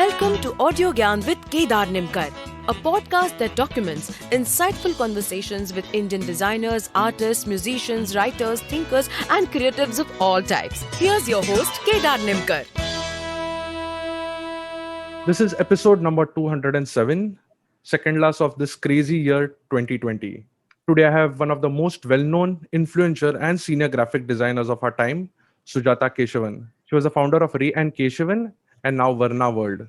Welcome to Audio Gyan with Kedar Nimkar, a podcast that documents insightful conversations with Indian designers, artists, musicians, writers, thinkers, and creatives of all types. Here's your host, Kedar Nimkar. This is episode number 207, second last of this crazy year 2020. Today I have one of the most well-known, influential, and senior graphic designers of our time, Sujata Keshavan. She was the founder of Reengagement and now Varnaworld.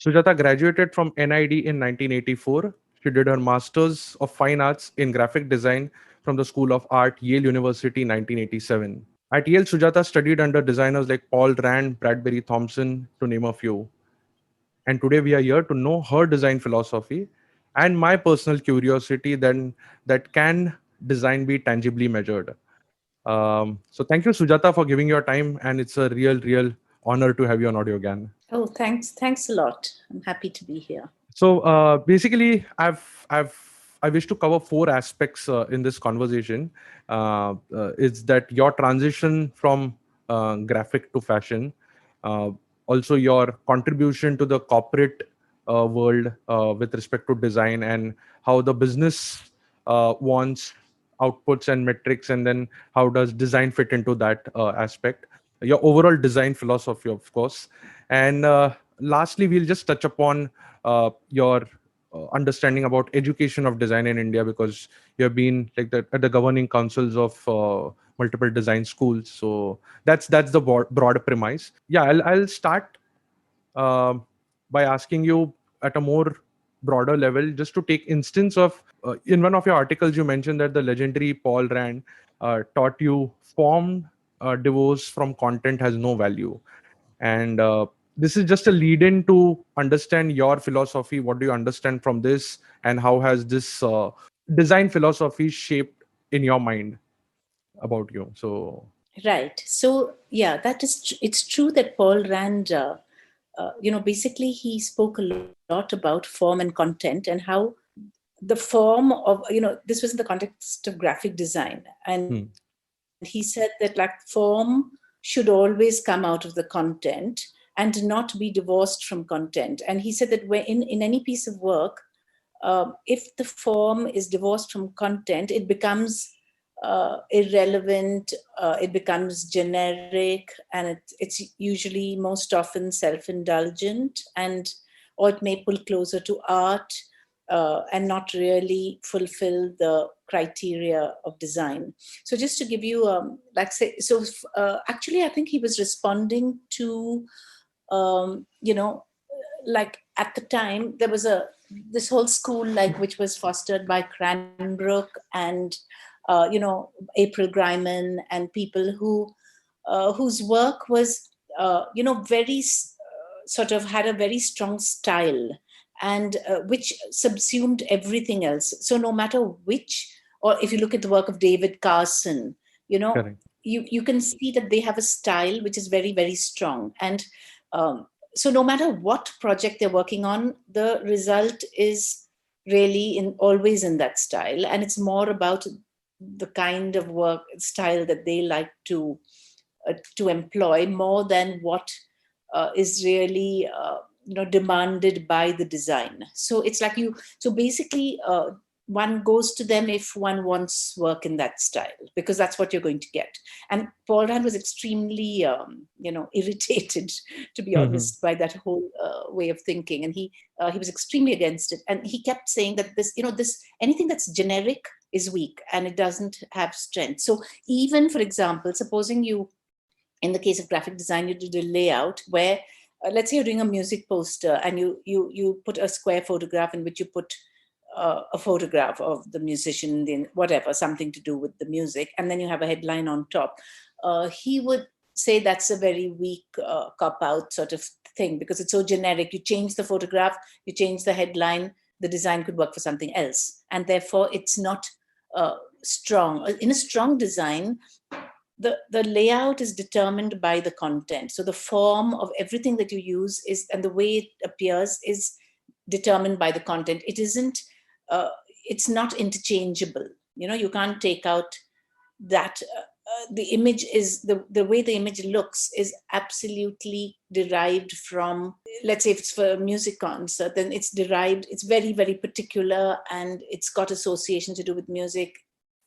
Sujata graduated from NID in 1984. She did her Masters of Fine Arts in Graphic Design from the School of Art, Yale University, 1987. At Yale, Sujata studied under designers like Paul Rand, Bradbury, Thompson, to name a few. And today we are here to know her design philosophy and my personal curiosity then that can design be tangibly measured. So thank you, Sujata, for giving your time, and it's a real honor to have you on AudioGAN. Oh, thanks a lot. I'm happy to be here. So basically, I wish to cover four aspects in this conversation. It's that your transition from graphic to fashion, also your contribution to the corporate world with respect to design, and how the business wants outputs and metrics, and then how does design fit into that aspect. Your overall design philosophy, of course, and lastly, we'll just touch upon your understanding about education of design in India, because you have been like at the governing councils of multiple design schools. So that's the broad premise. Yeah, I'll start by asking you at a more broader level, just to take instance of in one of your articles you mentioned that the legendary Paul Rand taught you form divorce from content has no value, and this is just a lead in to understand your philosophy. What do you understand from this, and how has this design philosophy shaped in your mind about you? So Right. So yeah, it's true that Paul Rand, basically he spoke a lot about form and content, and how the form of, this was in the context of graphic design. And he said that like form should always come out of the content and not be divorced from content. And he said that when in any piece of work, if the form is divorced from content, it becomes irrelevant, it becomes generic, and it's usually most often self-indulgent, or it may pull closer to art and not really fulfill the criteria of design. So just to give you, actually I think he was responding to, like at the time there was this whole school which was fostered by Cranbrook and April Greiman and people whose work was very sort of had a very strong style, and which subsumed everything else. So no matter which, or if you look at the work of David Carson, correct. you can see that they have a style which is very, very strong. And so no matter what project they're working on, the result is really always in that style. And it's more about the kind of work style that they like to employ, more than what is really demanded by the design. So it's like so basically one goes to them if one wants work in that style, because that's what you're going to get. And Paul Rand was extremely irritated, to be honest, by that whole way of thinking, and he was extremely against it. And he kept saying that this anything that's generic is weak and it doesn't have strength. So even, for example, supposing you, in the case of graphic design, you did a layout where let's say you're doing a music poster, and you put a square photograph in which you put a photograph of the musician, then whatever, something to do with the music, and then you have a headline on top. He would say that's a very weak cop-out sort of thing, because it's so generic. You change the photograph, you change the headline, the design could work for something else, and therefore it's not strong. In a strong design, the layout is determined by the content. So the form of everything that you use and the way it appears is determined by the content. It isn't, it's not interchangeable. You can't take out that the image is the way the image looks is absolutely derived from, let's say if it's for a music concert, then it's derived, it's very, very particular, and it's got association to do with music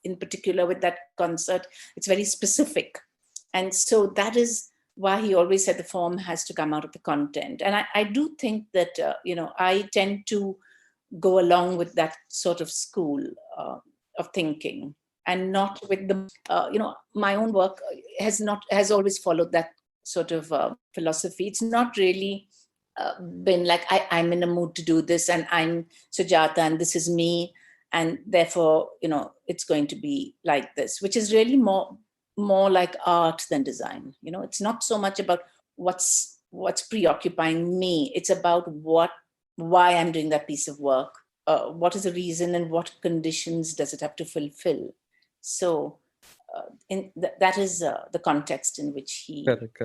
in particular with that concert. It's very specific. And so that is why he always said the form has to come out of the content. And I do think that, I tend to go along with that sort of school of thinking, and not with the, my own work has always followed that sort of philosophy. It's not really been like, I'm in a mood to do this, and I'm Sujata, and this is me, and therefore, it's going to be like this, which is really more like art than design. It's not so much about what's preoccupying me. It's about why I'm doing that piece of work. What is the reason, and what conditions does it have to fulfill? So that is the context in which he. Correct.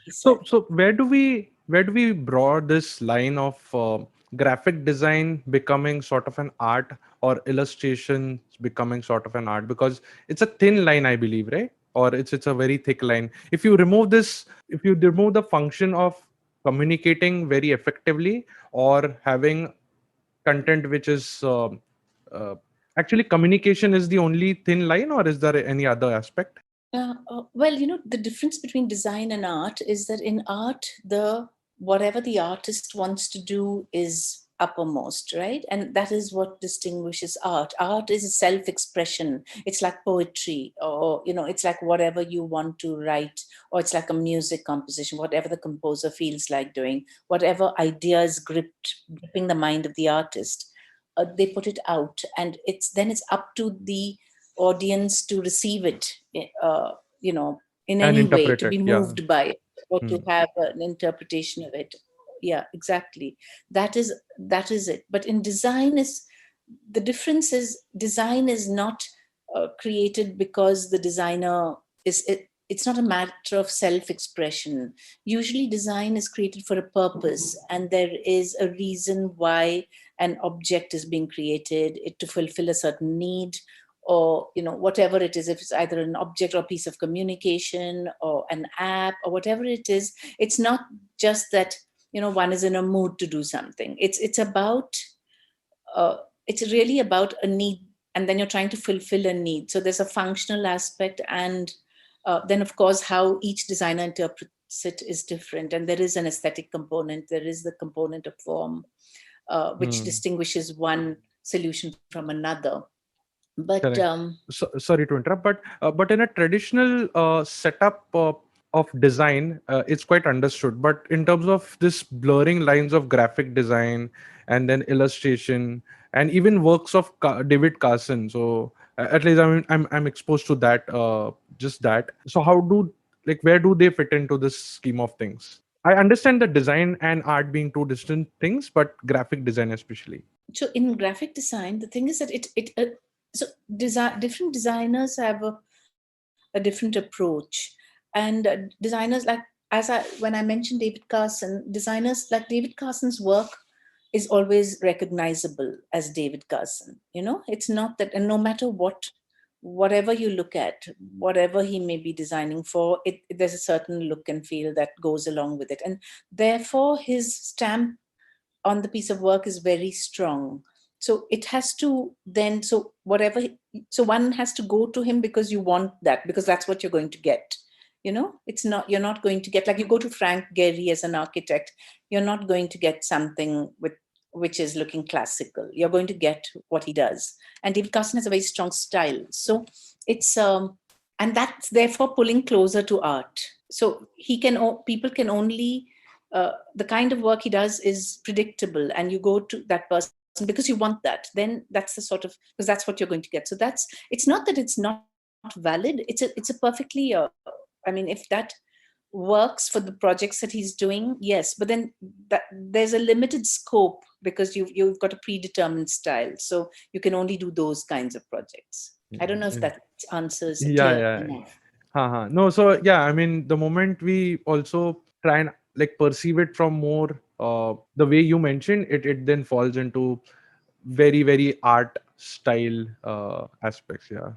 So where do we draw this line of graphic design becoming sort of an art, or illustration becoming sort of an art? Because it's a thin line, I believe, right? Or it's a very thick line. If you remove the function of communicating very effectively, or having content which is uh, actually, communication is the only thin line, or is there any other aspect? Well, the difference between design and art is that in art, whatever the artist wants to do is uppermost, right? And that is what distinguishes art. Art is a self-expression. It's like poetry, or it's like whatever you want to write, or it's like a music composition, whatever the composer feels like doing, whatever idea is gripping the mind of the artist, they put it out, and it's up to the audience to receive it, in And any way, interpret to be it, yeah. moved by it, or to Hmm. have an interpretation of it. Yeah, exactly. That is it. But in design, the difference is, design is not created because the designer it's not a matter of self-expression. Usually design is created for a purpose, and there is a reason why an object is being created, it to fulfill a certain need, or whatever it is. If it's either an object or a piece of communication or an app or whatever it is, it's not just that one is in a mood to do something. It's about it's really about a need, and then you're trying to fulfill a need. So there's a functional aspect, and then of course how each designer interprets it is different, and there is an aesthetic component, there is the component of form, which distinguishes one solution from another. But Correct. Sorry to interrupt, but in a traditional setup of design, it's quite understood. But in terms of this blurring lines of graphic design, and then illustration, and even works of David Carson, so at least I'm exposed to that, just that. So where do they fit into this scheme of things? I understand the design and art being two distant things, but graphic design especially. so in graphic design, the thing is that different designers have a different approach, and designers like, when I mentioned David Carson, designers like David Carson's work is always recognizable as David Carson. It's not that, and no matter whatever you look at, whatever he may be designing for, there's a certain look and feel that goes along with it, and therefore his stamp on the piece of work is very strong. So it has to then, so whatever, so one has to go to him because you want that, because that's what you're going to get. It's not, you're not going to get, like, you go to Frank Gehry as an architect, you're not going to get something which is looking classical. You're going to get what he does. And David Carson has a very strong style. So it's and that's therefore pulling closer to art. So people can only the kind of work he does is predictable, and you go to that person because you want that. Then that's the sort of, because that's what you're going to get. So it's not that it's not valid. It's a perfectly I mean, if that works for the projects that he's doing, yes, but then there's a limited scope, because you've got a predetermined style, so you can only do those kinds of projects. I don't know if that answers clear enough. No, so yeah, I mean, the moment we also try and like perceive it from more the way you mentioned it then falls into very, very art style aspects. Yeah.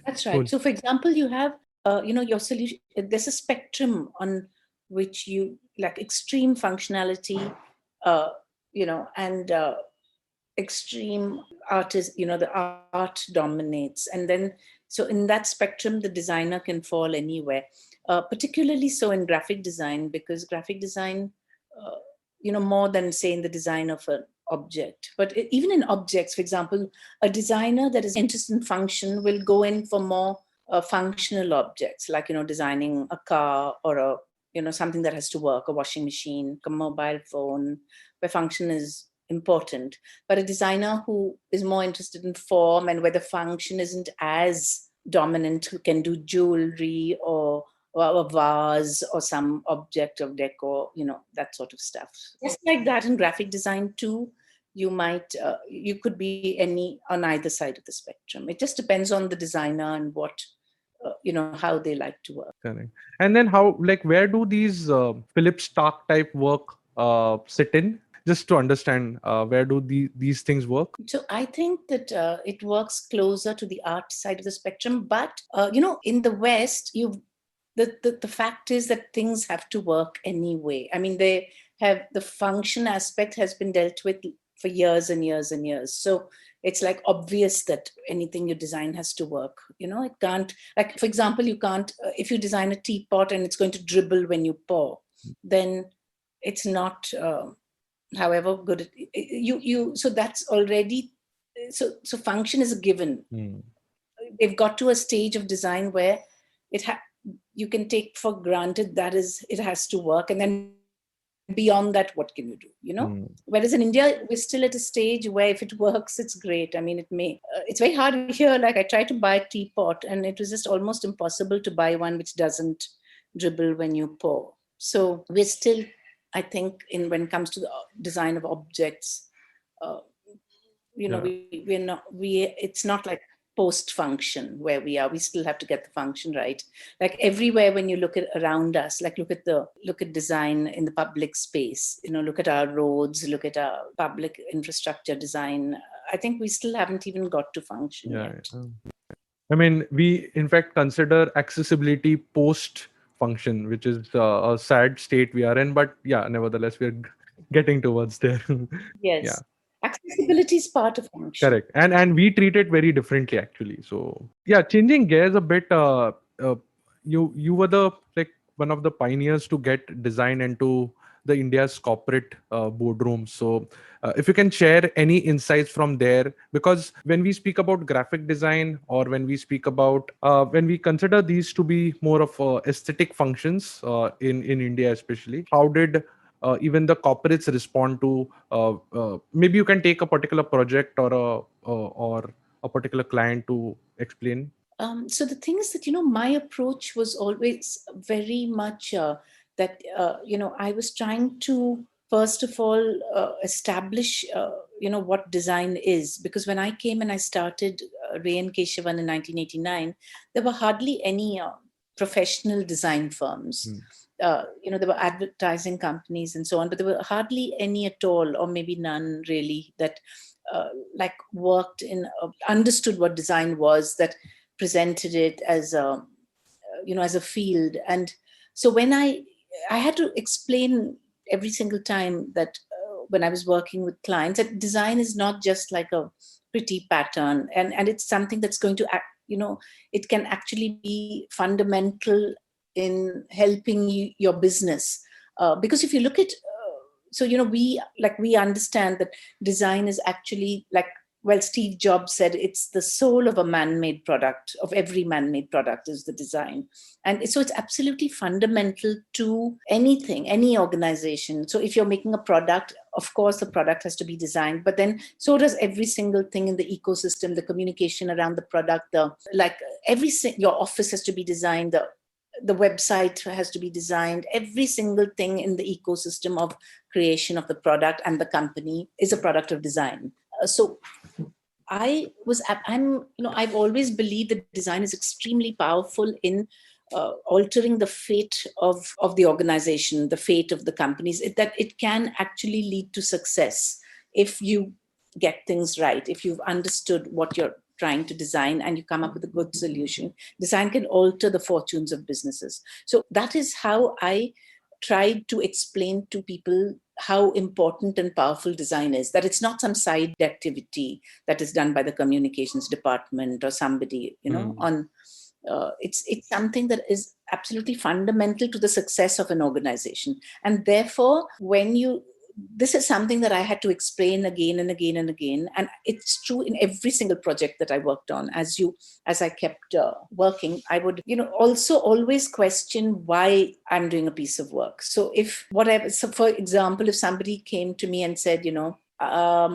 That's right. Cool. So for example, you have your solution, there's a spectrum on which you like extreme functionality, and extreme art is, the art dominates. And then, so in that spectrum, the designer can fall anywhere, particularly so in graphic design, because graphic design, more than say in the design of an object, but even in objects, for example, a designer that is interested in function will go in for more functional objects, like, designing a car or something that has to work, a washing machine, a mobile phone, where function is important. But a designer who is more interested in form and where the function isn't as dominant, who can do jewelry or a vase or some object of decor, that sort of stuff. Just like that in graphic design too, you could be any on either side of the spectrum. It just depends on the designer and what how they like to work. Correct. And then how, like, where do these Philip Stark type work sit in? Just to understand, where do these things work? So I think that it works closer to the art side of the spectrum. But, in the West, the fact is that things have to work anyway. I mean, the function aspect has been dealt with for years and years and years. So it's like obvious that anything you design has to work. It can't, like, for example, you can't, if you design a teapot and it's going to dribble when you pour, then it's not, however good so that's already, so function is a given. They've got to a stage of design where you can take for granted that it has to work, and then beyond that, what can you do? Whereas in India, we're still at a stage where if it works, it's great. I mean, it's very hard here. Like, I tried to buy a teapot and it was just almost impossible to buy one which doesn't dribble when you pour. So we're still, I think, when it comes to the design of objects, it's not like post-function where we still have to get the function right. Like everywhere, when you look at around us, like look at design in the public space, look at our roads, look at our public infrastructure design. I think we still haven't even got to function yet. I mean, we in fact consider accessibility post function, which is a sad state we are in, but nevertheless we're getting towards there. Yes. Accessibility is part of function. Correct. And we treat it very differently, actually. So changing gears a bit, you were one of the pioneers to get design into the India's corporate boardroom. So if you can share any insights from there, because when we speak about graphic design, or when we speak about when we consider these to be more of aesthetic functions in India, especially, how did even the corporates respond to maybe you can take a particular project or a particular client to explain? So the thing is that, my approach was always very much that, I was trying to, first of all, establish, what design is. Because when I came and I started Yale Keshavan in 1989, there were hardly any professional design firms. There were advertising companies and so on, but there were hardly any at all, or maybe none really, that worked understood what design was, that presented it as a field. And so when I had to explain every single time that when I was working with clients, that design is not just like a pretty pattern, and it's something that's going to it can actually be fundamental in helping your business, because if you look at we understand that design is actually Steve Jobs said it's the soul of a man-made product, of every man-made product is the design. And so it's absolutely fundamental to anything, any organization. So if you're making a product, of course, the product has to be designed, but then so does every single thing in the ecosystem, the communication around the product, your office has to be designed, the website has to be designed. Every single thing in the ecosystem of creation of the product and the company is a product of design. So I've always believed that design is extremely powerful in altering the fate of the organization, the fate of the companies, that it can actually lead to success if you get things right, if you've understood what you're trying to design and you come up with a good solution, design can alter the fortunes of businesses. So that is how I tried to explain to people how important and powerful design is, that it's not some side activity that is done by the communications department or somebody, on it's something that is absolutely fundamental to the success of an organization. And therefore, this is something that I had to explain again and again and again. And it's true in every single project that I worked on. As I kept working, I would, also always question why I'm doing a piece of work. So for example, if somebody came to me and said, I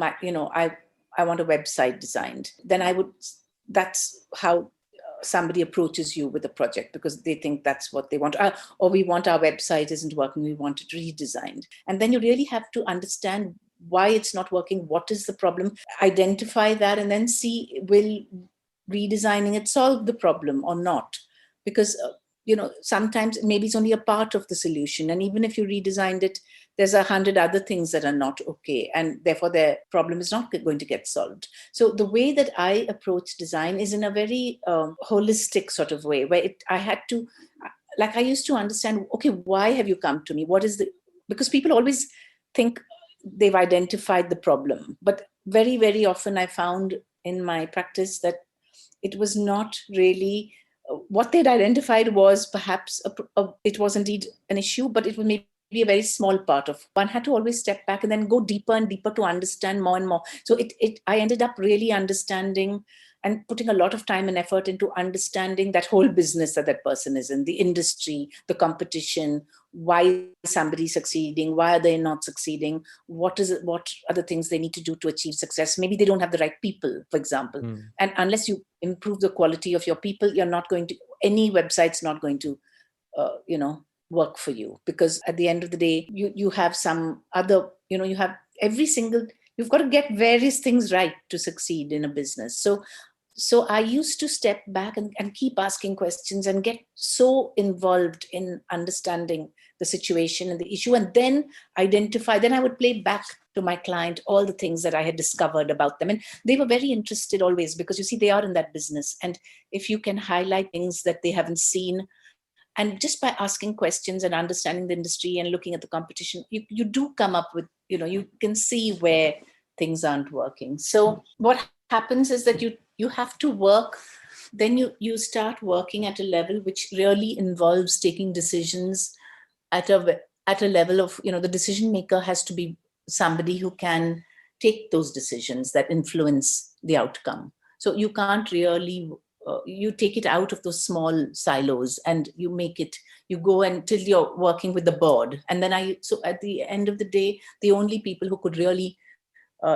want a website designed, then that's how somebody approaches you with a project, because they think that's what they want, or we want our website isn't working, we want it redesigned. And then you really have to understand why it's not working, what is the problem, identify that, and then see, will redesigning it solve the problem or not? Because sometimes maybe it's only a part of the solution, and even if you redesigned it, there's 100 other things that are not okay, and therefore their problem is not going to get solved. So the way that I approach design is in a very holistic sort of way, where I used to understand, okay, why have you come to me? Because people always think they've identified the problem, but very, very often I found in my practice that it was not really what they'd identified. Was perhaps it was indeed an issue, but it was maybe a very small part of. One had to always step back and then go deeper and deeper to understand more and more. So I ended up really understanding and putting a lot of time and effort into understanding that whole business that person is in, the industry, the competition, why somebody's succeeding, why are they not succeeding, what are the things they need to do to achieve success. Maybe they don't have the right people, for example. And unless you improve the quality of your people, any website's not going to, work for you, because at the end of the day, you have some other, you've got to get various things right to succeed in a business. So I used to step back and keep asking questions and get so involved in understanding the situation and the issue, and then then I would play back to my client all the things that I had discovered about them. And they were very interested always, because you see, they are in that business. And if you can highlight things that they haven't seen, and just by asking questions and understanding the industry and looking at the competition, you do come up with, you can see where things aren't working. So what happens is that you have to work, then you start working at a level which really involves taking decisions at a level of, the decision maker has to be somebody who can take those decisions that influence the outcome. So you can't really, you take it out of those small silos and you go until you're working with the board. And then so at the end of the day, the only people who could really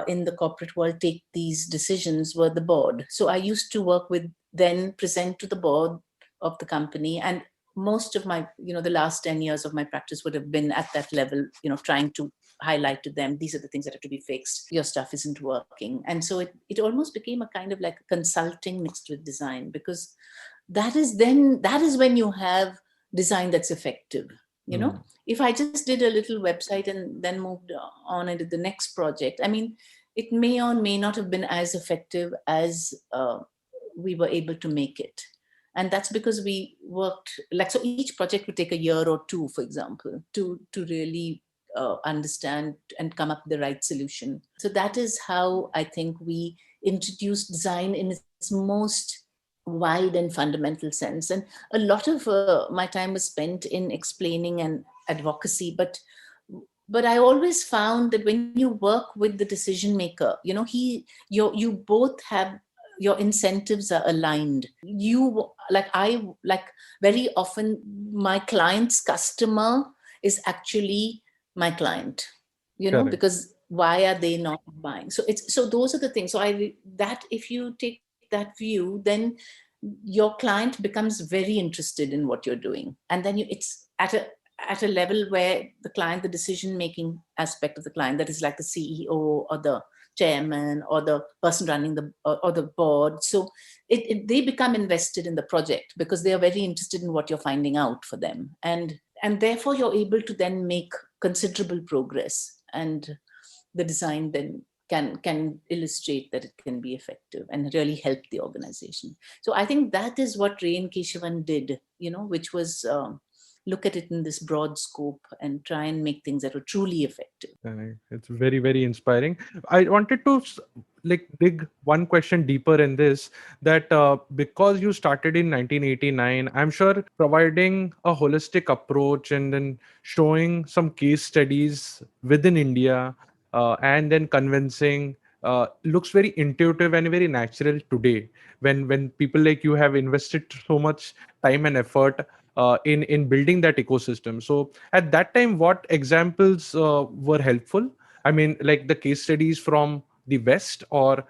in the corporate world take these decisions were the board. So I used to present to the board of the company, and most of my, the last 10 years of my practice would have been at that level, trying to highlight to them, these are the things that have to be fixed, your stuff isn't working. And so it almost became a kind of like consulting mixed with design, because that is when you have design that's effective. If I just did a little website and then moved on and did the next project, I mean, it may or may not have been as effective as we were able to make it. And that's because we worked, so each project would take a year or two, for example, to really understand and come up with the right solution. So that is how I think we introduced design in its most wide and fundamental sense. And a lot of my time was spent in explaining and advocacy, but I always found that when you work with the decision maker, you both have, your incentives are aligned. Very often my client's customer is actually my client, Correct. because why are they not buying? So those are the things. So if you take that view, then your client becomes very interested in what you're doing. And then it's at a level where the decision-making aspect of the client, that is like the CEO or the chairman or the person running or the board. So they become invested in the project because they are very interested in what you're finding out for them. And therefore you're able to then make considerable progress, and the design then can illustrate that it can be effective and really help the organization. So I think that is what Ray and Keshavan did, which was look at it in this broad scope and try and make things that were truly effective. It's very, very inspiring. I wanted to dig one question deeper in this, that because you started in 1989, I'm sure providing a holistic approach and then showing some case studies within India, and then convincing, looks very intuitive and very natural today, when people like you have invested so much time and effort in building that ecosystem. So at that time, what examples were helpful? I mean, like the case studies from the West, or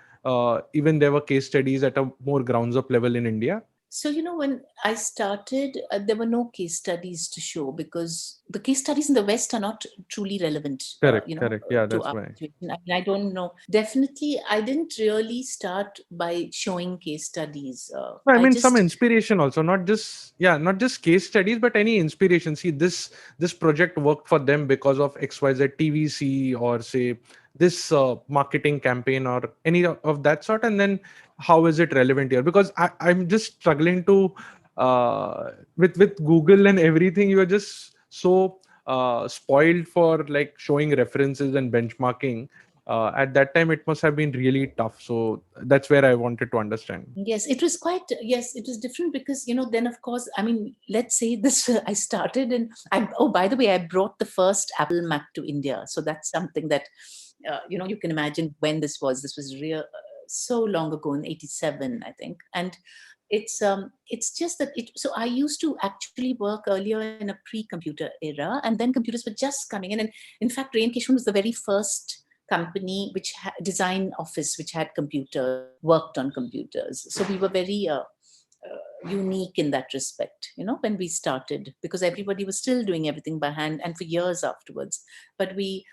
even there were case studies at a more grounds up level in India? So, when I started, there were no case studies to show, because the case studies in the West are not truly relevant, Correct. Yeah, to that's our why. situation. I mean, I don't know. Definitely, I didn't really start by showing case studies. I I mean, some just, inspiration also, not just case studies, but any inspiration. See, this project worked for them because of XYZ TVC, or say this marketing campaign, or any of that sort. And then how is it relevant here? Because I'm just struggling to with Google and everything. You are just so spoiled for like showing references and benchmarking. At that time, it must have been really tough. So that's where I wanted to understand. yes, it was yes, it was different, because, then of course, I mean, let's say this, I started, and by the way, I brought the first Apple Mac to India. So that's something that, you can imagine when this was. This was real, so long ago, in '87, I think. And it's just that so I used to actually work earlier in a pre-computer era, and then computers were just coming in. And in fact, Ray and Keshavan was the very first company which design office which had computers, worked on computers. So we were very unique in that respect, when we started, because everybody was still doing everything by hand, and for years afterwards. But we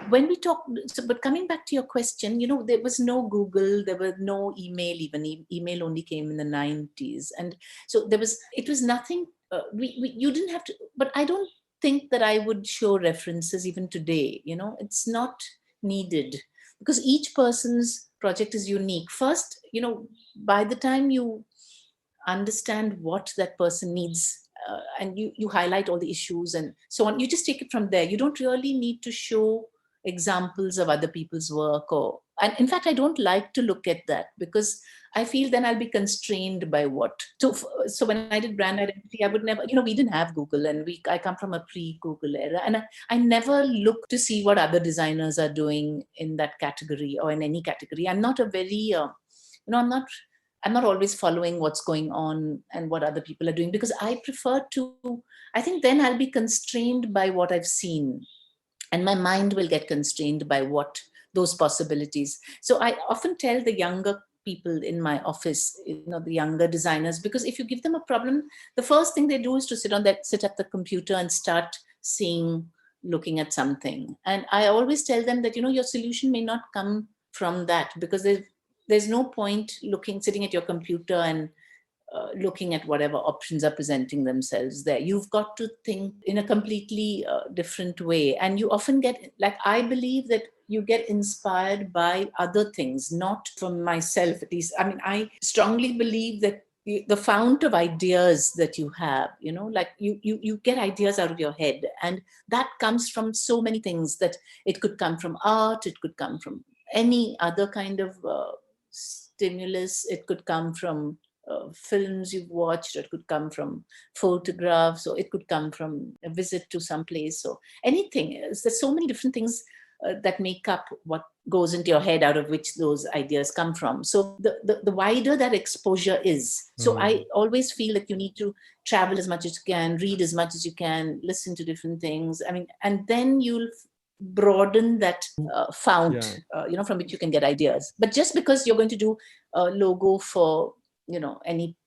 when we talk, so, but coming back to your question, there was no Google, there was no email. Even email only came in the '90s, and so it was nothing. You didn't have to. But I don't think that I would show references even today. It's not needed, because each person's project is unique. First, by the time you understand what that person needs, and you highlight all the issues and so on, you just take it from there. You don't really need to show examples of other people's work, and in fact, I don't like to look at that, because I feel then I'll be constrained by what. So when I did brand identity, I would never, we didn't have Google, and I come from a pre-Google era, and I never look to see what other designers are doing in that category or in any category. I'm not a very I'm not always following what's going on and what other people are doing, because I think then I'll be constrained by what I've seen, and my mind will get constrained by what those possibilities. So I often tell the younger people in my office, the younger designers, because if you give them a problem, the first thing they do is to sit at the computer and start looking at something. And I always tell them that, your solution may not come from that, because there's no point sitting at your computer and looking at whatever options are presenting themselves there. You've got to think in a completely different way. And you often I believe that you get inspired by other things, not from myself, at least. I mean, I strongly believe that the fount of ideas that you have, you get ideas out of your head, and that comes from so many things. That it could come from art, it could come from any other kind of stimulus, it could come from films you've watched, or it could come from photographs, or it could come from a visit to some place, or anything. There's so many different things that make up what goes into your head, out of which those ideas come from. So the wider that exposure is. So I always feel that you need to travel as much as you can, read as much as you can, listen to different things. I mean, and then you'll broaden that fount, from which you can get ideas. But just because you're going to do a logo for, any,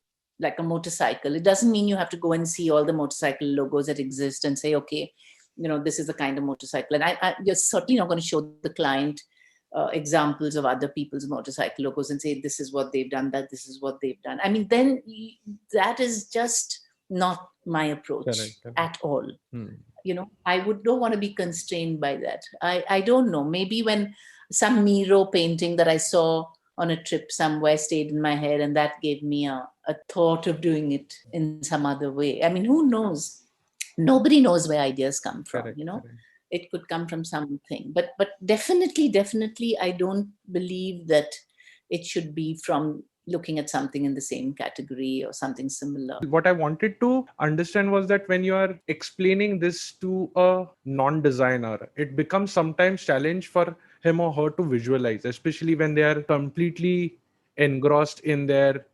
like a motorcycle, it doesn't mean you have to go and see all the motorcycle logos that exist and say, okay, this is the kind of motorcycle. And you're certainly not going to show the client examples of other people's motorcycle logos and say, this is what they've done, that this is what they've done. I mean, then that is just not my approach at all. I don't want to be constrained by that. I don't know. Maybe when some Miro painting that I saw on a trip somewhere stayed in my head, and that gave me a thought of doing it in some other way. I mean, who knows? Nobody knows where ideas come from, Correct, correct. It could come from something, but definitely I don't believe that it should be from looking at something in the same category or something similar. What I wanted to understand was that when you are explaining this to a non-designer, it becomes sometimes challenge for him or her to visualize, especially when they are completely engrossed in their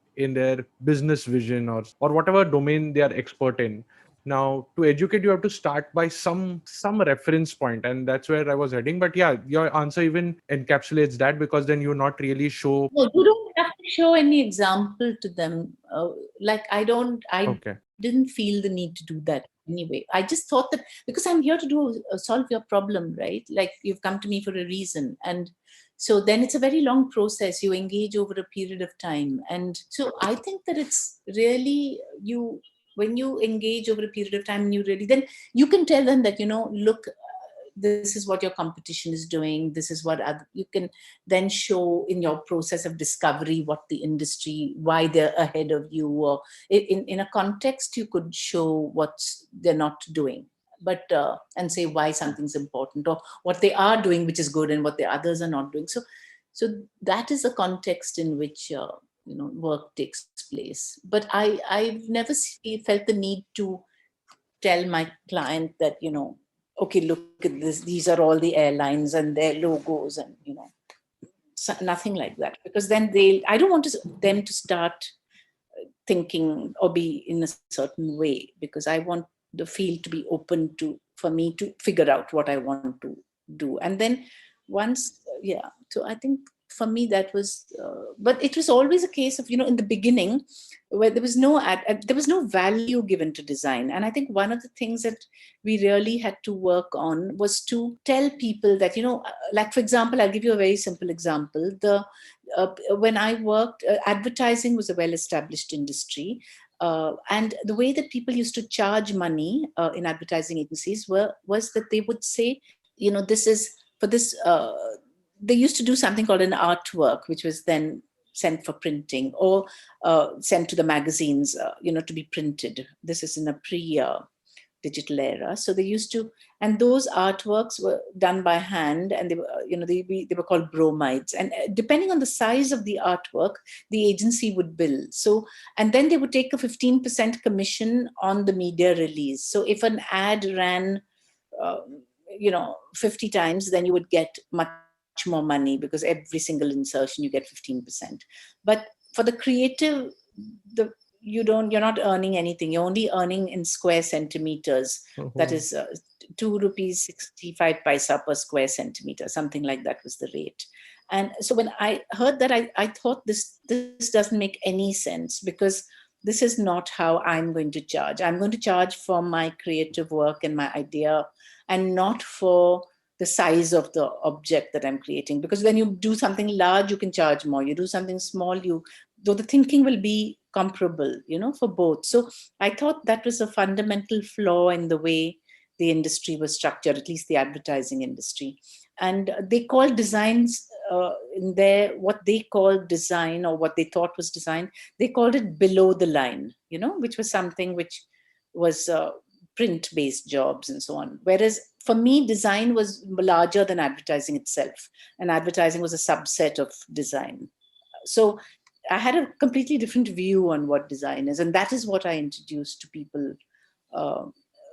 business vision or whatever domain they are expert in. Now, to educate, you have to start by some reference point, and that's where I was heading. But yeah, your answer even encapsulates that, because then you not really show. No, you don't have to show any example to them. Like I Okay. didn't feel the need to do that anyway. I just thought that because I'm here to solve your problem, right? Like you've come to me for a reason, and so then it's a very long process. You engage over a period of time, and so I think that it's really when you engage over a period of time, then you can tell them that look, this is what your competition is doing, this is what you can then show in your process of discovery what the industry, why they're ahead of you, or in a context you could show what they're not doing, but and say why something's important, or what they are doing which is good and what the others are not doing. So that is a context in which work takes place. But I've never felt the need to tell my client that okay, look at this, these are all the airlines and their logos, and nothing like that, because then I don't want them to start thinking or be in a certain way, because I want the field to be open for me to figure out what I want to do. And then once, so I think for me that was, but it was always a case of, in the beginning, where there was no value given to design. And I think one of the things that we really had to work on was to tell people that, like, for example, I'll give you a very simple example. When I worked, advertising was a well-established industry. And the way that people used to charge money in advertising agencies was that they would say, this is for this, they used to do something called an artwork, which was then sent for printing, or sent to the magazines, to be printed. This is in a pre-digital era. So they used to, and those artworks were done by hand, and they were, they were called bromides. And depending on the size of the artwork, the agency would bill. So, and then they would take a 15% commission on the media release. So if an ad ran, 50 times, then you would get much more money, because every single insertion you get 15%. But for the creative, you're not earning anything. You're only earning in square centimeters. Mhm. That is 2 rupees 65 paisa per square centimeter, something like that was the rate. And so when I heard that, I thought this doesn't make any sense, because this is not how I'm going to charge. I'm going to charge for my creative work and my idea, and not for the size of the object that I'm creating. Because when you do something large, you can charge more. You do something small, though the thinking will be comparable, for both. So I thought that was a fundamental flaw in the way the industry was structured, at least the advertising industry. And they called designs in there, what they called design, or what they thought was design, they called it below the line, which was something which was print-based jobs and so on. Whereas for me, design was larger than advertising itself, and advertising was a subset of design. So I had a completely different view on what design is, and that is what I introduced to people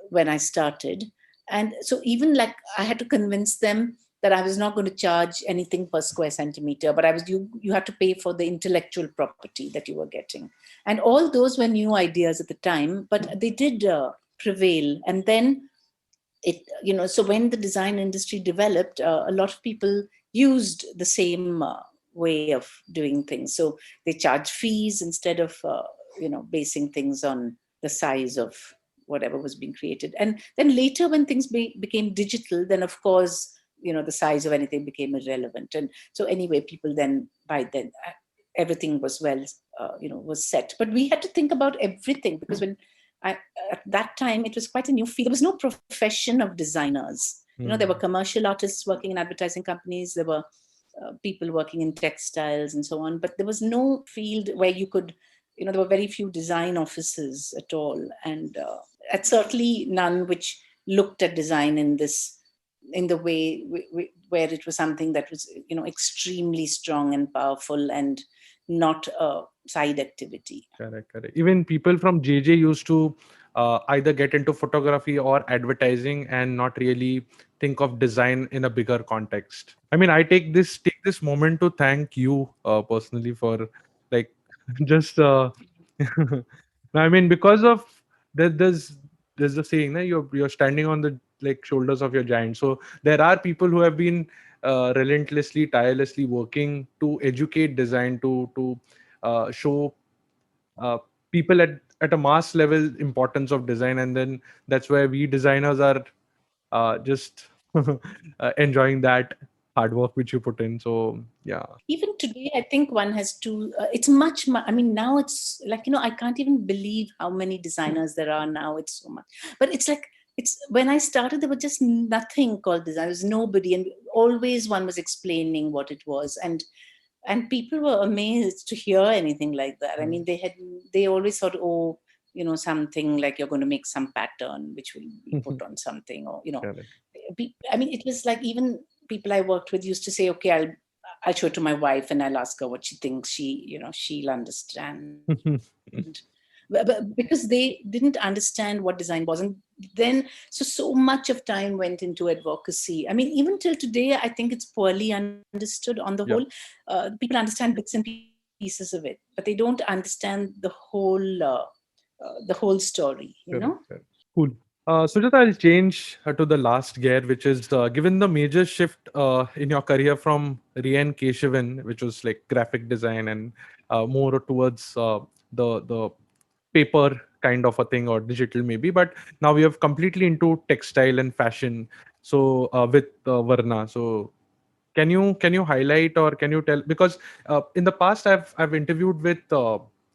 when I started. And so even like I had to convince them that I was not going to charge anything per square centimeter, but you had to pay for the intellectual property that you were getting. And all those were new ideas at the time, but they did prevail. And then so when the design industry developed, a lot of people used the same way of doing things. So they charge fees instead of basing things on the size of whatever was being created. And then later, when things became digital, then of course the size of anything became irrelevant. And so anyway, people then, by then, everything was was set. But we had to think about everything, because at that time, it was quite a new field. There was no profession of designers. There were commercial artists working in advertising companies. There were people working in textiles and so on, but there was no field where you could, there were very few design offices at all, and certainly none which looked at design in the way where it was something that was, extremely strong and powerful and not a side activity. Correct. Even people from JJ used to either get into photography or advertising and not really think of design in a bigger context. I mean, I take this moment to thank you personally for, like, just I mean, because of there's a saying that you're standing on the, like, shoulders of your giant. So there are people who have been relentlessly, tirelessly working to educate design, to show uh, people at a mass level importance of design, and then that's where we designers are just enjoying that hard work which you put in. So yeah. Even today, I think one has to, it's I mean, now it's like, I can't even believe how many designers there are now. It's so much. But it's like, when I started, there was just nothing called design. There was nobody. And always one was explaining what it was. And people were amazed to hear anything like that. I mean, they always thought, oh, something like you're going to make some pattern which will be put on something, or, Correct. I mean, it was like, even people I worked with used to say, okay, I'll show it to my wife and I'll ask her what she thinks. She'll understand. But because they didn't understand what design was. And then, so much of time went into advocacy. I mean, even till today, I think it's poorly understood on the whole. People understand bits and pieces of it, but they don't understand the whole story, Correct. Cool. Sujata, I'll change to the last gear, which is given the major shift in your career from Rian Keshavan, which was like graphic design, and more towards the paper kind of a thing, or digital maybe, but now we have completely into textile and fashion. So with Varna, so can you highlight, or can you tell, because in the past I've interviewed with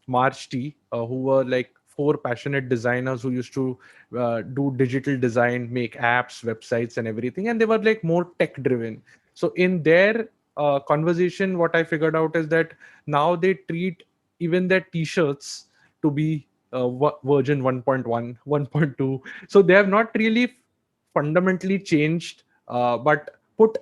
March T, who were like four passionate designers who used to do digital design, make apps, websites, and everything, and they were like more tech driven. So in their conversation, what I figured out is that now they treat even their t-shirts to be version 1.1, 1.2. So they have not really fundamentally changed, but put,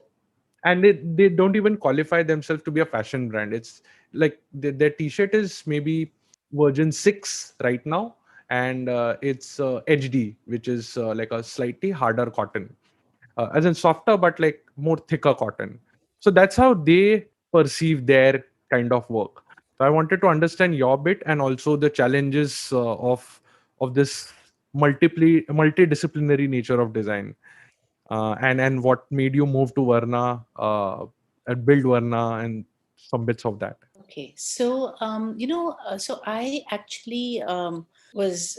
and they don't even qualify themselves to be a fashion brand. It's like their t-shirt is maybe version 6 right now, and it's HD, which is like a slightly harder cotton, as in softer but like more thicker cotton. So that's how they perceive their kind of work. So I wanted to understand your bit, and also the challenges of this multidisciplinary nature of design, and what made you move to Varna, and build Varna, and some bits of that. Okay, so so I actually was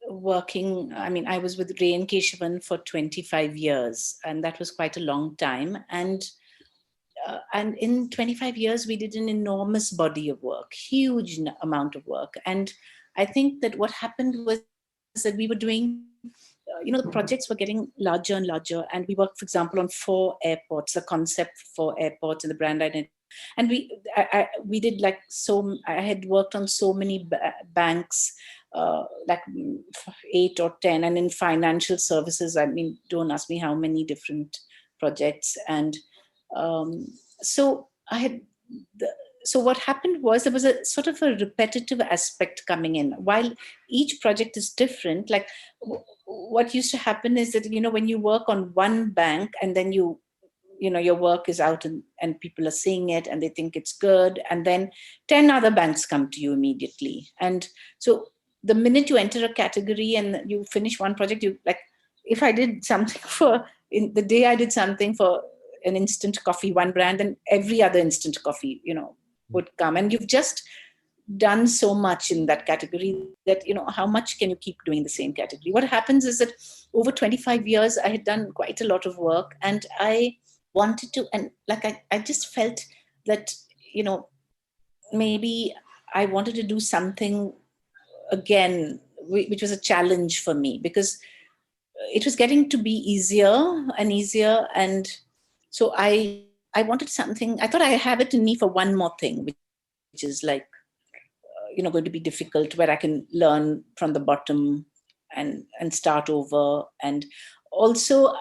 working. I mean, I was with Ray and Keshavan for 25 years, and that was quite a long time. And in 25 years, we did an enormous body of work, huge amount of work. And I think that what happened was that we were doing, the projects were getting larger and larger. And we worked, for example, on 4 airports, the concept for airports and the brand identity. And we did like I had worked on so many banks, like 8 or 10, and in financial services, I mean, don't ask me how many different projects. And so I had so what happened was there was a sort of a repetitive aspect coming in. While each project is different, like what used to happen is that, when you work on one bank and then your work is out, and people are seeing it and they think it's good, and then 10 other banks come to you immediately. And so the minute you enter a category and you finish one project, you like, if I did something in the day I did something for an instant coffee, one brand, and every other instant coffee, would come. And you've just done so much in that category that, how much can you keep doing the same category? What happens is that over 25 years, I had done quite a lot of work, and I wanted to, and like, I just felt that, maybe I wanted to do something again, which was a challenge for me, because it was getting to be easier and easier. And so I I wanted something, I thought I have it in me for one more thing, which is like, going to be difficult, where I can learn from the bottom and start over. And also,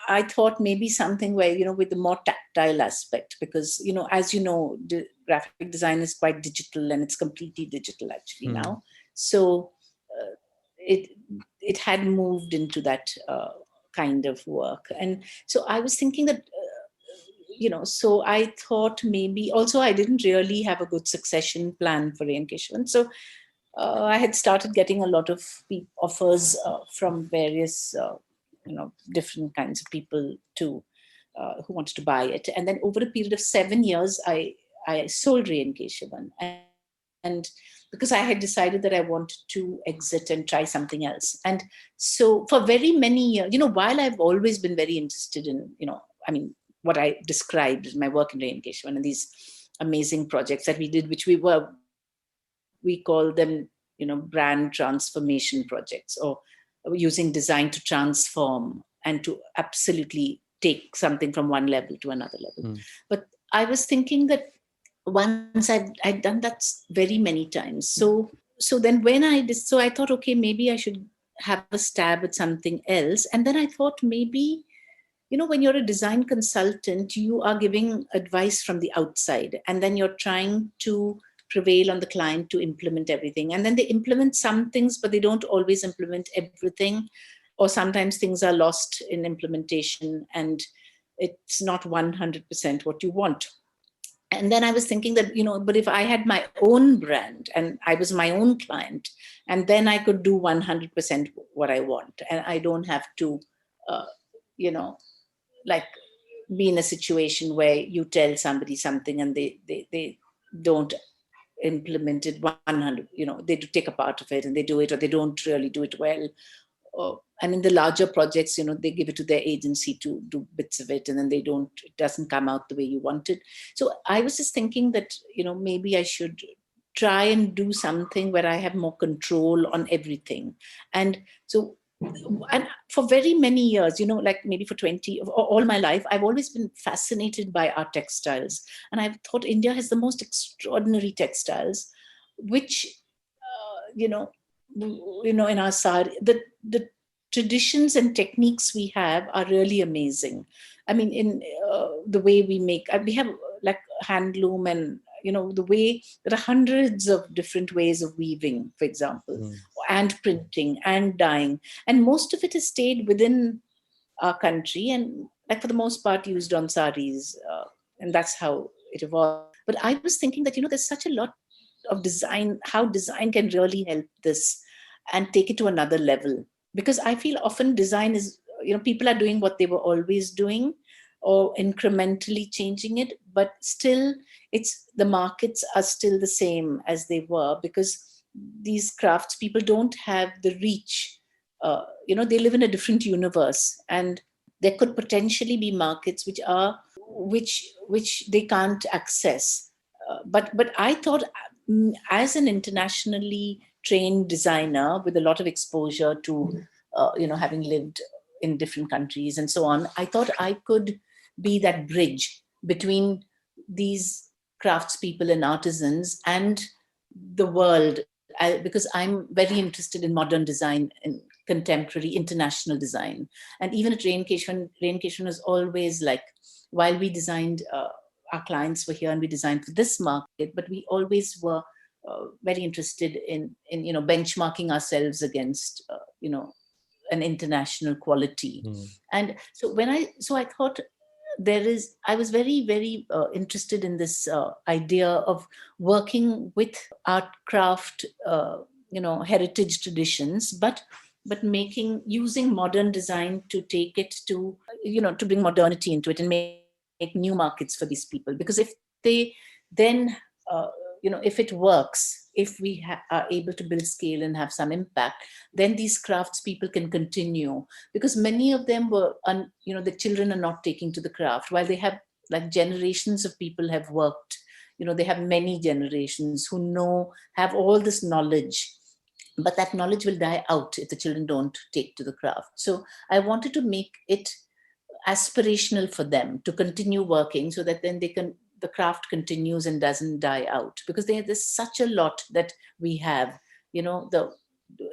I thought maybe something where, with the more tactile aspect, because, as you know, graphic design is quite digital, and it's completely digital actually now. So it had moved into that kind of work. And so I was thinking that, so I thought maybe also I didn't really have a good succession plan for Reengagement. So I had started getting a lot of offers from various, different kinds of people who wanted to buy it. And then over a period of 7 years, I sold Reengagement. And because I had decided that I wanted to exit and try something else. And so for very many years, while I've always been very interested in, what I described as my work in Reengagement and these amazing projects that we did, which we call them, brand transformation projects, or using design to transform and to absolutely take something from one level to another level. But I was thinking that once I'd done that very many times. So then when so I thought, okay, maybe I should have a stab at something else. And then I thought maybe, when you're a design consultant, you are giving advice from the outside, and then you're trying to prevail on the client to implement everything. And then they implement some things, but they don't always implement everything. Or sometimes things are lost in implementation and it's not 100% what you want. And then I was thinking that, but if I had my own brand and I was my own client, and then I could do 100% what I want. And I don't have to, like be in a situation where you tell somebody something and they don't implement it 100, they do take a part of it and they do it, or they don't really do it well. And in the larger projects, they give it to their agency to do bits of it, and then it doesn't come out the way you want it. So I was just thinking that, maybe I should try and do something where I have more control on everything. And so, and for very many years, like maybe for 20, or all my life, I've always been fascinated by our textiles. And I've thought India has the most extraordinary textiles, which, in our sari, the traditions and techniques we have are really amazing. I mean, in the way we have like handloom, and the way there are hundreds of different ways of weaving, for example, and printing and dyeing, and most of it has stayed within our country, and like for the most part used on saris, and that's how it evolved. But I was thinking that there's such a lot of design, how design can really help this and take it to another level. Because I feel often design is, people are doing what they were always doing or incrementally changing it, but still the markets are still the same as they were, because these crafts people don't have the reach. They live in a different universe, and there could potentially be markets which they can't access. But I thought, as an internationally trained designer with a lot of exposure to, having lived in different countries and so on, I thought I could be that bridge between these craftspeople and artisans and the world, because I'm very interested in modern design and contemporary international design. And even at Reengagement was always like, while we designed, our clients were here and we designed for this market, but we always were very interested in benchmarking ourselves against an international quality. And so I thought I was very, very interested in this idea of working with art craft, heritage traditions, but using modern design to take it to, to bring modernity into it and make new markets for these people. Because if they then, if it works, if we are able to build scale and have some impact, then these crafts people can continue. Because many of them were, the children are not taking to the craft, while they have, like, generations of people have worked. They have many generations who have all this knowledge, but that knowledge will die out if the children don't take to the craft. So I wanted to make it aspirational for them to continue working, so that then the craft continues and doesn't die out, because there's such a lot that we have,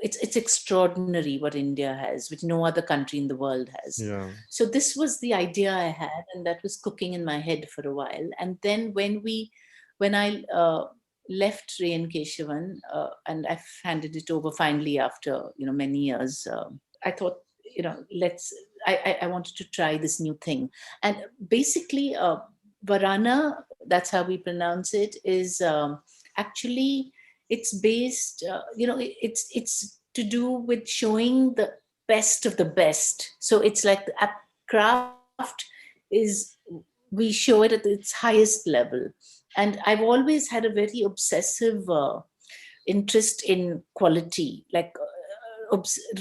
it's extraordinary what India has, which no other country in the world has. Yeah. So this was the idea I had, and that was cooking in my head for a while. And then when I left Reengagement, and I handed it over finally after many years, I thought, I wanted to try this new thing. And basically, Varana, that's how we pronounce it, is actually, it's based, it's to do with showing the best of the best. So it's like the craft is, we show it at its highest level. And I've always had a very obsessive interest in quality, like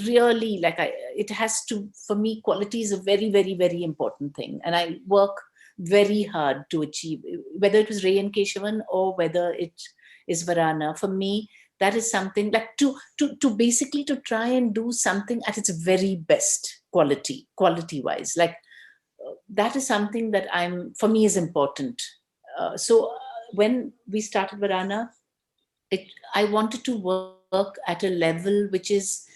really, like it has to, for me, quality is a very, very, very important thing. And I work very hard to achieve, whether it was Reengagement or whether it is Varana. For me, that is something like to basically to try and do something at its very best quality wise. Like that is something that for me is important. So when we started Varana, I wanted to work at a level which is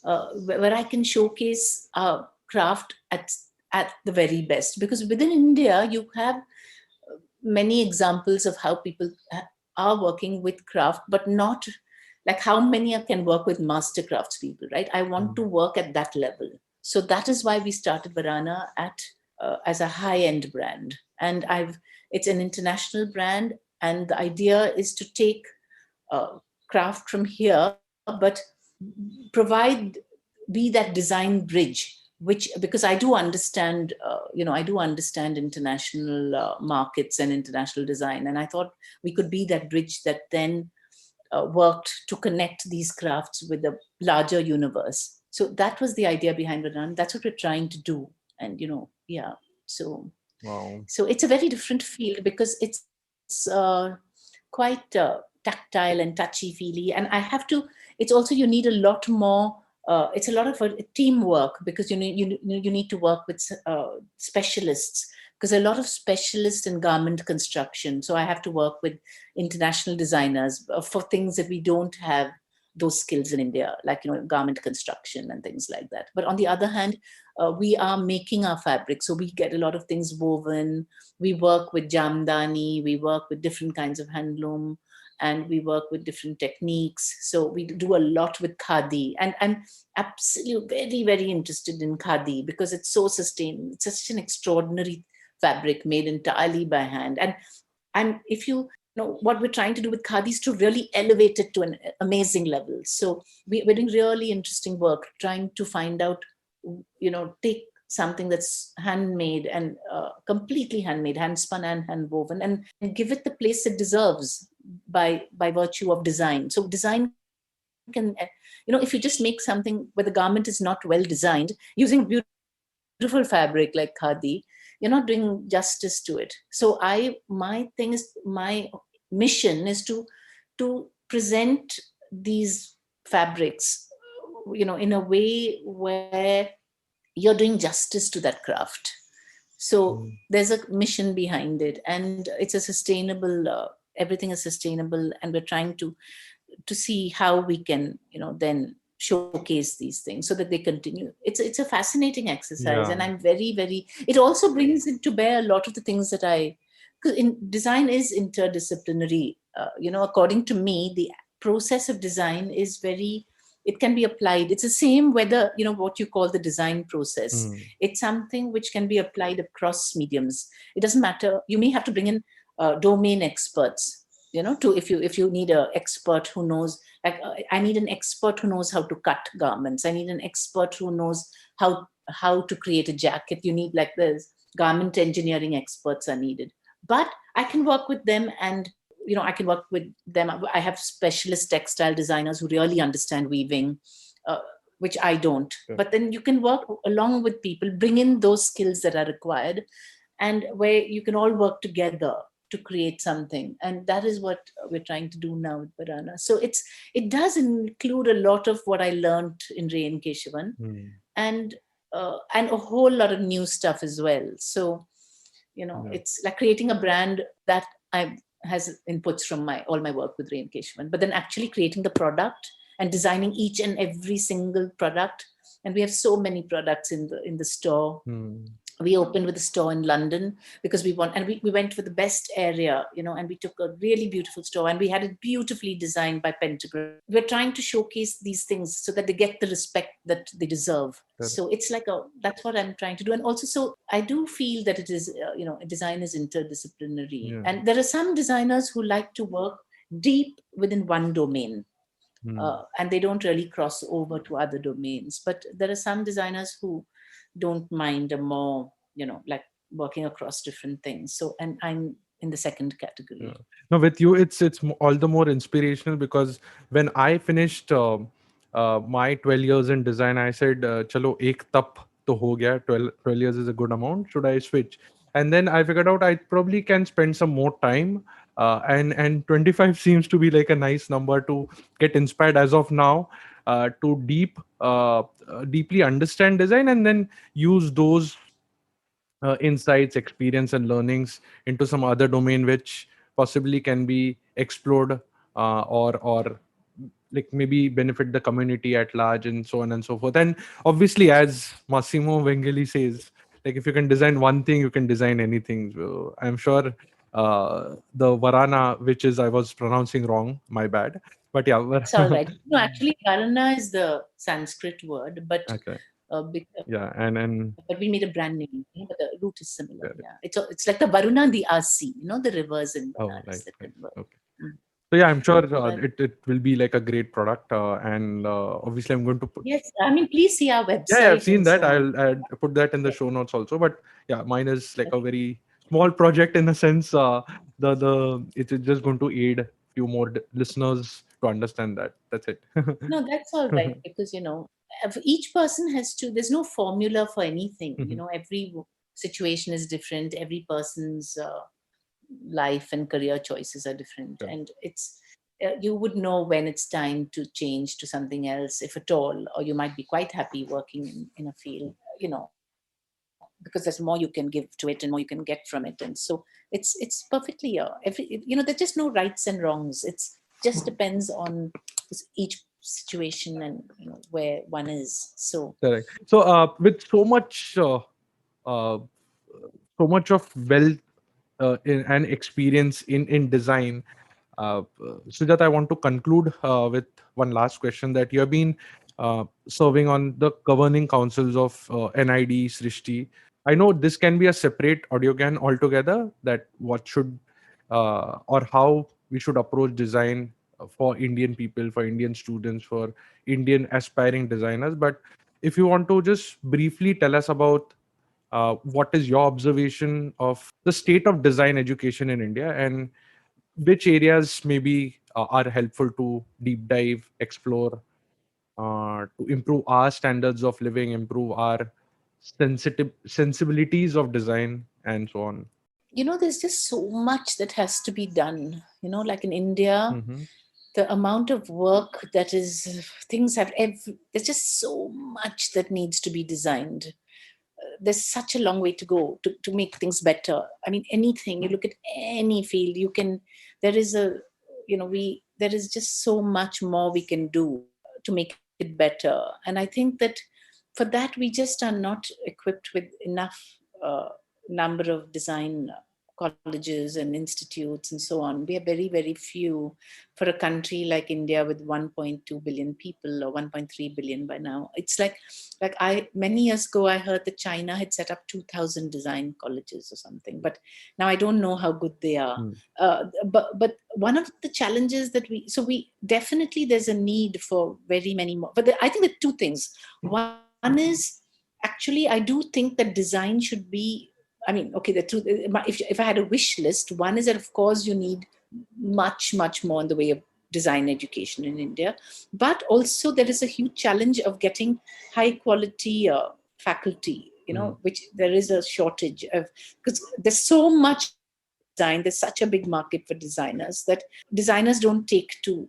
where I can showcase craft at the very best. Because within India, you have many examples of how people are working with craft, but not like how many can work with master craftspeople, right? I want to work at that level. So that is why we started Varana as a high-end brand. And it's an international brand. And the idea is to take craft from here, but be that design bridge, because I do understand, I do understand international markets and international design. And I thought we could be that bridge that then worked to connect these crafts with the larger universe. So that was the idea behind Varana. That's what we're trying to do. And, so, Wow. So it's a very different field, because it's quite tactile and touchy-feely. And it's also, you need a lot more, it's a lot of teamwork, because you need to work with specialists, because a lot of specialists in garment construction. So I have to work with international designers for things that we don't have those skills in India, like, garment construction and things like that. But on the other hand, we are making our fabric. So we get a lot of things woven. We work with jamdani, we work with different kinds of handloom, and we work with different techniques. So we do a lot with khadi. And I'm absolutely very, very interested in khadi, because it's so sustainable. It's such an extraordinary fabric made entirely by hand. And if you know what we're trying to do with khadi is to really elevate it to an amazing level. So we're doing really interesting work, trying to find out, take something that's handmade and completely handmade, hand spun and hand woven, and give it the place it deserves by virtue of design. So design can, if you just make something where the garment is not well designed, using beautiful fabric like khadi, you're not doing justice to it. So my mission is to present these fabrics, in a way where you're doing justice to that craft. So there's a mission behind it, and it's a sustainable, everything is sustainable, and we're trying to see how we can, then showcase these things so that they continue. It's a fascinating exercise. Yeah. And I'm very, very, it also brings into bear a lot of the things that because design is interdisciplinary. According to me, the process of design is it can be applied. It's the same whether, what you call the design process. It's something which can be applied across mediums. It doesn't matter. You may have to bring in domain experts, if you need an expert who knows, like I need an expert who knows how to cut garments. I need an expert who knows how to create a jacket. You need, like, there's garment engineering experts are needed. But I can work with them, and I can work with them. I have specialist textile designers who really understand weaving, which I don't. Yeah. But then you can work along with people, bring in those skills that are required, and where you can all work together to create something. And that is what we're trying to do now with Varana. So it does include a lot of what I learned in Reengagement. And and a whole lot of new stuff as well. So, it's like creating a brand that has inputs from all my work with Reengagement, but then actually creating the product and designing each and every single product. And we have so many products in the store. We opened with a store in London because we went for the best area, and we took a really beautiful store and we had it beautifully designed by Pentagram. We're trying to showcase these things so that they get the respect that they deserve. So it's like that's what I'm trying to do. And also, so I do feel that it is, design is interdisciplinary. Yeah. And there are some designers who like to work deep within one domain. And they don't really cross over to other domains. But there are some designers who don't mind a more, like working across different things. So, and I'm in the second category. Yeah. No, with you, it's all the more inspirational because when I finished my 12 years in design, I said, "Chalo, ek tap to ho gaya. 12 years is a good amount. Should I switch?" And then I figured out I probably can spend some more time. And 25 seems to be like a nice number to get inspired as of now, to deeply understand design and then use those insights, experience, and learnings into some other domain which possibly can be explored, or like maybe benefit the community at large, and so on and so forth. And obviously, as Massimo Vengeli says, like if you can design one thing, you can design anything. So I'm sure the Varana, which is, I was pronouncing wrong, my bad. But yeah, It's all right. No, actually, Varna is the Sanskrit word, but okay. because Yeah, and but we made a brand name, but the root is similar. Yeah, it's like the Varuna and the Asi, the rivers in oh, Banaras that right. converge. Okay. So yeah, I'm sure But it will be like a great product, and obviously I'm going to put. yes, I mean, please see our Yeah, I've website seen and that. so on. I'll put that in the show notes also. But yeah, mine is like a very small project in a sense. The it's just going to aid few more listeners to understand that. That's it. No, that's all right because each person has to. There's no formula for anything. Mhm. Every situation is different. Every person's life and career choices are different, Yeah. and it's you would know when it's time to change to something else, if at all, or you might be quite happy working in a field, because there's more you can give to it and more you can get from it. And so it's perfectly there's just no rights and wrongs. It's just depends on each situation and where one is. So Correct. So with uh, so much of wealth and experience in design. Sujat, I want to conclude with one last question that you have been serving on the governing councils of NID, Srishti. I know this can be a separate audio can altogether, that what should or how we should approach design for Indian people, for Indian students, for Indian aspiring designers. But if you want to just briefly tell us about what is your observation of the state of design education in India, and which areas maybe are helpful to deep dive, explore, to improve our standards of living, improve our sensibilities of design, and so on. there's just so much that has to be done, like in India. Mm-hmm. The amount of work that is, things have there's just so much that needs to be designed. There's such a long way to go to make things better. I mean, anything you look at, any field you can, there is a there is just so much more we can do to make it better. And I think that for that we just are not equipped with enough number of design colleges and institutes and so on. We are very, very few for a country like India with 1.2 billion people, or 1.3 billion by now. It's like I many years ago I heard that China had set up 2,000 design colleges or something, but now I don't know how good they are. Mm. But one of the challenges that we definitely, there's a need for very many more. But I think there are two things. One is, actually, I do think that design should be, I mean, okay, the truth, if I had a wish list, one is that, of course, you need much, much more in the way of design education in India. But also there is a huge challenge of getting high quality faculty, which there is a shortage of, because there's so much design, there's such a big market for designers that designers don't take to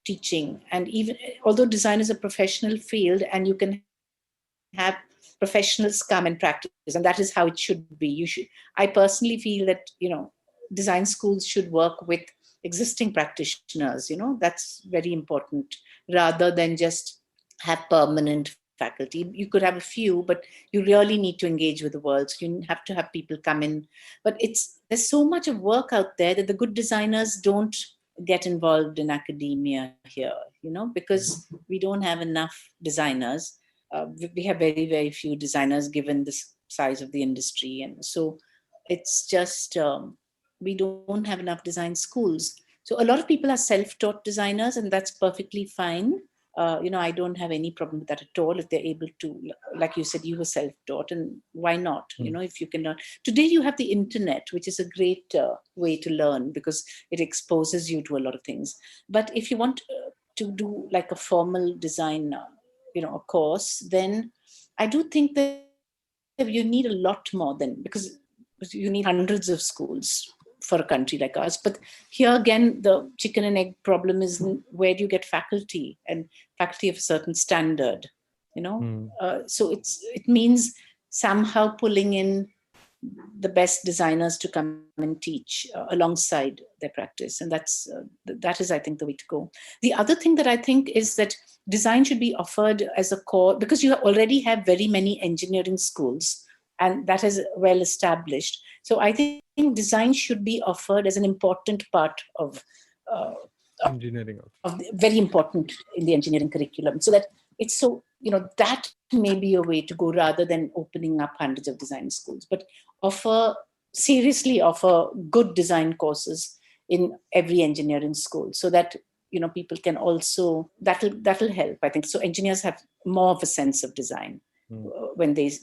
teaching. And even although design is a professional field and you can have professional professionals come and practice, and that is how it should be. I personally feel that, design schools should work with existing practitioners, that's very important, rather than just have permanent faculty. You could have a few, but you really need to engage with the world. So you have to have people come in. But there's so much of work out there that the good designers don't get involved in academia here, because we don't have enough designers. We have very, very few designers given the size of the industry. And so it's just, we don't have enough design schools. So a lot of people are self-taught designers, and that's perfectly fine. I don't have any problem with that at all. If they're able to, like you said, you were self-taught, and why not? If you can learn. Today you have the internet, which is a great way to learn because it exposes you to a lot of things. But if you want to do like a formal design, a course, then I do think that you need a lot more because you need hundreds of schools for a country like ours. But here again, the chicken and egg problem is, where do you get faculty, and faculty of a certain standard, so it means somehow pulling in the best designers to come and teach alongside their practice. And that is, I think, the way to go. The other thing that I think is that design should be offered as a core, because you already have very many engineering schools, and that is well established. So I think design should be offered as an important part of engineering, very important in the engineering curriculum, so that it's so, that may be a way to go, rather than opening up hundreds of design schools, but seriously offer good design courses in every engineering school, so that people can also, that'll help, I think. So engineers have more of a sense of design when they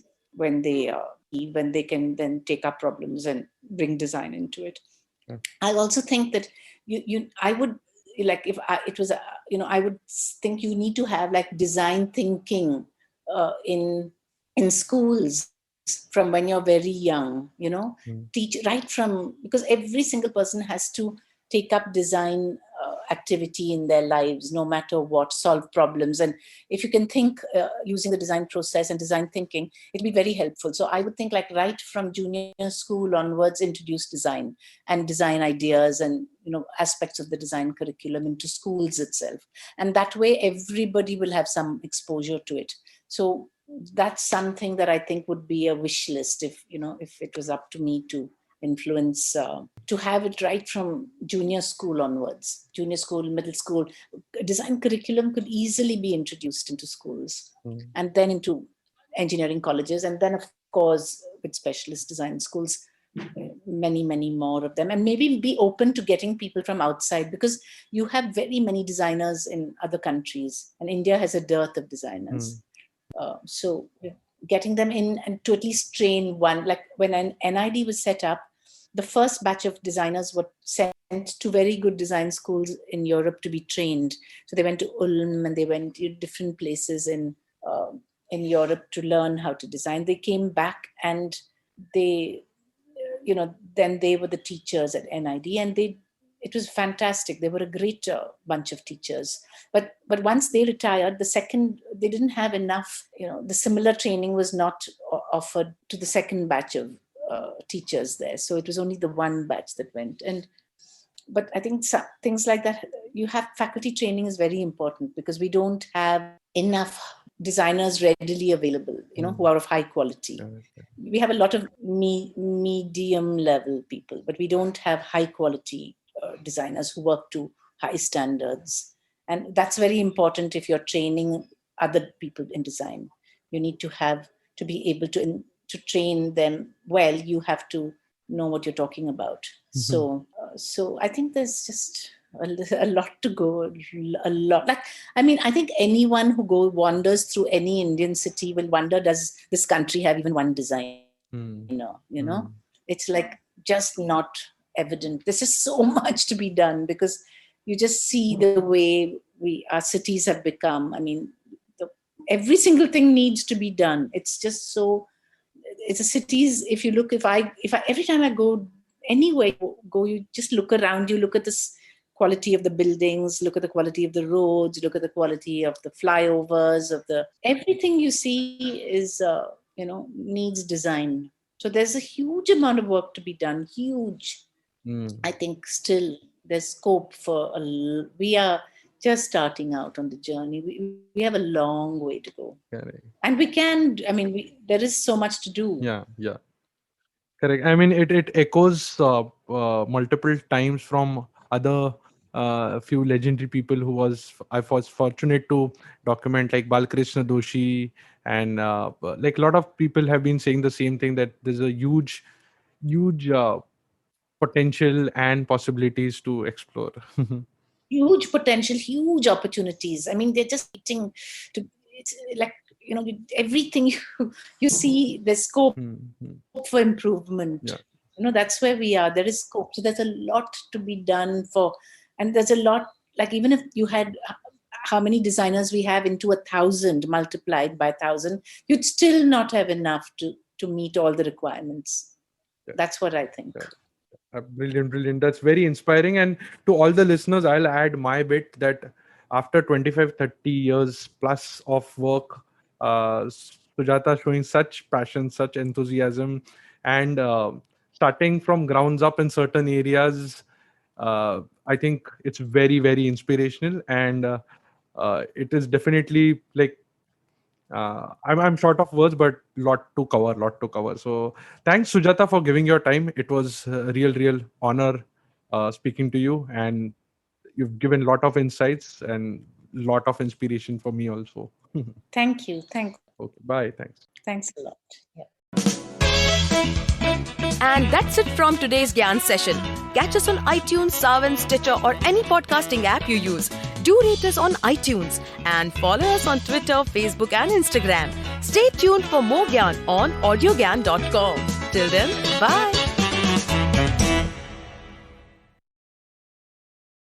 can then take up problems and bring design into it. Yeah. I also think that I would like, if it was I would think you need to have like design thinking in schools from when you're very young, teach right from, because every single person has to take up design activity in their lives, no matter what, solve problems. And if you can think using the design process and design thinking, it'll be very helpful. So I would think like right from junior school onwards, introduce design and design ideas and, aspects of the design curriculum into schools itself. And that way everybody will have some exposure to it. So that's something that I think would be a wish list if it was up to me to influence, to have it right from junior school onwards, junior school, middle school. Design curriculum could easily be introduced into schools and then into engineering colleges. And then, of course, with specialist design schools, many, many more of them. And maybe be open to getting people from outside, because you have very many designers in other countries, and India has a dearth of designers. So getting them in and to at least train one, like when an NID was set up, the first batch of designers were sent to very good design schools in Europe to be trained. So they went to Ulm and they went to different places in Europe to learn how to design. They came back and they, then they were the teachers at NID, and it was fantastic. They were a great bunch of teachers. But once they retired, they didn't have enough, the similar training was not offered to the second batch of teachers there. So it was only the one batch that went. But I think things like that, you have faculty training is very important, because we don't have enough designers readily available, who are of high quality. We have a lot of medium level people, but we don't have high quality designers who work to high standards. And that's very important if you're training other people in design. You need to be able to train them well. You have to know what you're talking about. So I think there's just a lot to go, a lot. Like, I mean, I think anyone who wanders through any Indian city will wonder, does this country have even one designer? It's like just not evident. There's just so much to be done, because you just see the way our cities have become. I mean, every single thing needs to be done. It's just so, it's a cities. If you look, if I every time I go anywhere, you just look around, you look at this quality of the buildings, look at the quality of the roads, look at the quality of the flyovers, everything you see is, needs design. So there's a huge amount of work to be done. Huge. I think still there's scope for we are just starting out on the journey. We have a long way to go. Correct. And we can, there is so much to do. Yeah. Correct. I mean, it echoes multiple times from other few legendary people I was fortunate to document, like Balkrishna Doshi, and like a lot of people have been saying the same thing, that there's a huge potential and possibilities to explore. Huge potential, huge opportunities. They're just waiting to. It's like everything you see, there's scope for improvement. Yeah. That's where we are. There is scope. So there's a lot to be done and there's a lot. Like even if you had how many designers we have into 1,000 multiplied by 1,000, you'd still not have enough to meet all the requirements. Yeah. That's what I think. Yeah. Brilliant. That's very inspiring. And to all the listeners, I'll add my bit that after 25-30 years plus of work, Sujata showing such passion, such enthusiasm, and starting from grounds up in certain areas, I think it's very, very inspirational. And it is definitely like, I'm short of words, but lot to cover. So thanks, Sujata, for giving your time. It was a real honor speaking to you, and you've given a lot of insights and lot of inspiration for me also. Thank you. Okay, bye. Thanks a lot. Yeah. And that's it from today's Gyan session. Catch us on iTunes, Saavn, Stitcher, or any podcasting app you use. Do rate us on iTunes and follow us on Twitter, Facebook, and Instagram. Stay tuned for more Gyan on audiogyan.com. Till then, bye.